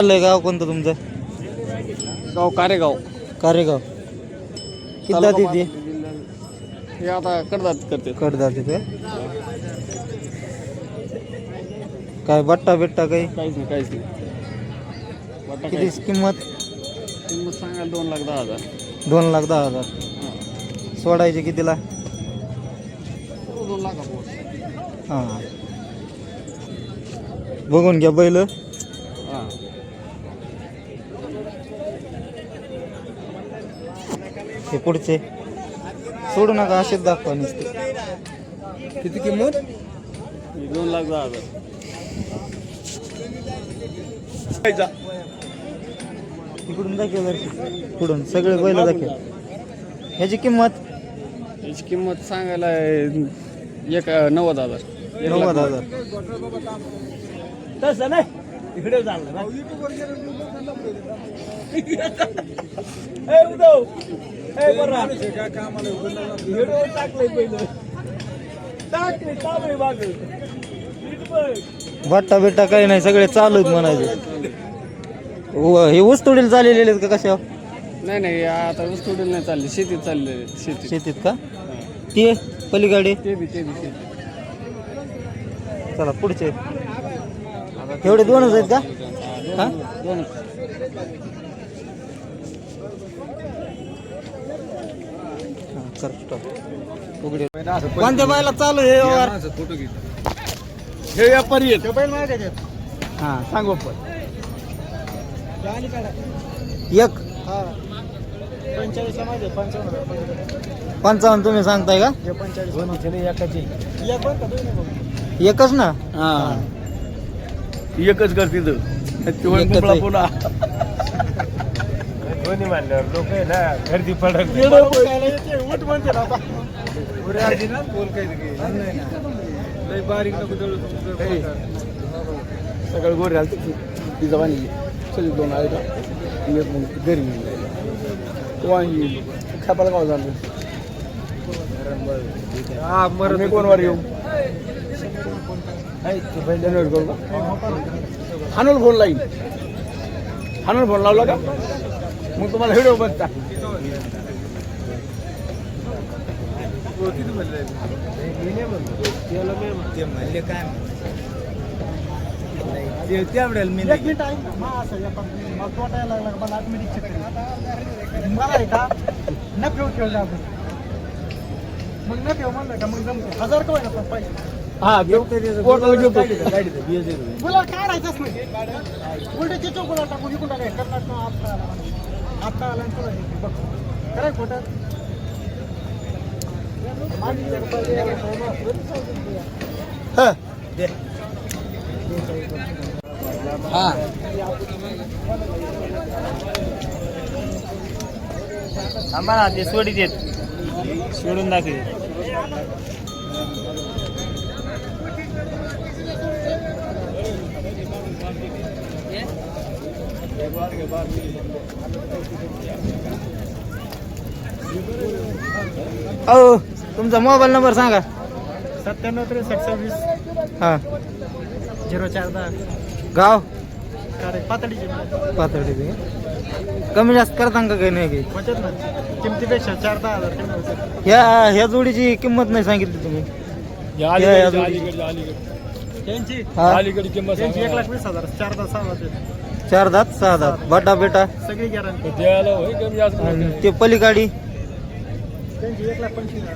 गाव कोणतं तुमचं? गाव कारेगाव. कारेगाव. किती जाती ती? हे आता कडदात करते. कडदाती ते काय बट्टा बिट्टा काही? काहीच नाही, काहीच नाही. वाटा किती किंमत? किंमत सांगायला 2,10,000. 2,10,000. सोडायचे कितीला? 2 लाख. हां, बघून घ्या बैल. हां, हे पुढचे सोडू नका, असेच दाखवा नुसते. किती किंमत? 2,10,000. इकडून दाखव, पुढून सगळे बैल दाखव. ह्याची किंमत? याची किंमत सांगायला 90,000. 90,000. तसं नाही, इकडे चाललं ना. बट्टा बिट्टा काही नाही, सगळे चालू आहेत म्हणायचे. हे ऊस तोडील चाललेले आहेत का कशा? नाही, आता ऊस तोडील नाही चालली, शेतीत चालले. शेतीत का? ते पलीकडे ते बी शेती. चला पुढचे. एवढे दोनच आहेत का? हा, दोन. कर स्टॉप. उघडे. कोणत्या बायला चालू हे व्यवहार? फोटो घे. हे व्यापारी आहेत. हा, सांग बाप्पा. एक 55 तुम्ही सांगताय का? एकच ना? एकच करतील पुन्हा. दोन्ही मानल्यावर लोक आहे ना गर्दी पडत बारीक नको सकाळी गोरे आलते ती जवानी चल 2 आहे का घरी वांगी खापाला गाव झालं. मी कोणवर येऊ हानूल फोन लाईन. हानूल फोन लावला का मग तुम्हाला व्हिडिओ बघता. म्हणले काय मला आहे का न ठेव खेळला आपण मग न ठेव म्हणलं का मग जमतो 1000 का होईना पण पैसे. हा तुला काढायचंच नाही उलट्याचे चौकोला टाकून इकडून टाकाय कर्नाटक आता आला आणि तुला बघ कराय खोटं. हा, आम्हाला ते सोडी देत सोडून दाखव. अहो, तुमचा मोबाईल नंबर सांगा. 97 हा, 0410 गाव पातळीचे पातळी. कमी जास्त करता का काही नाही काही? बचत ना किमतीपेक्षा 4-10,000 कमी होते. ह्या जोडीची किंमत नाही सांगितली तुम्ही? त्यांची हा, किंमत 1,20,000 4-10,000 4 दात 6 दात बटा बेटा सगळी गॅरंटी. आणि ते पलीकाडी त्यांची 1,25,000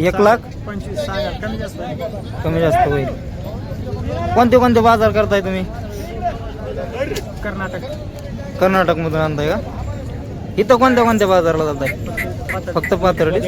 1,25,000 सांगा कमी जास्त कमी जास्त होईल. कोणते कोणते बाजार करताय तुम्ही? कर्नाटक मधून आणताय का? इथं कोणत्या कोणत्या बाजारला जाताय? फक्त पाथर्डी.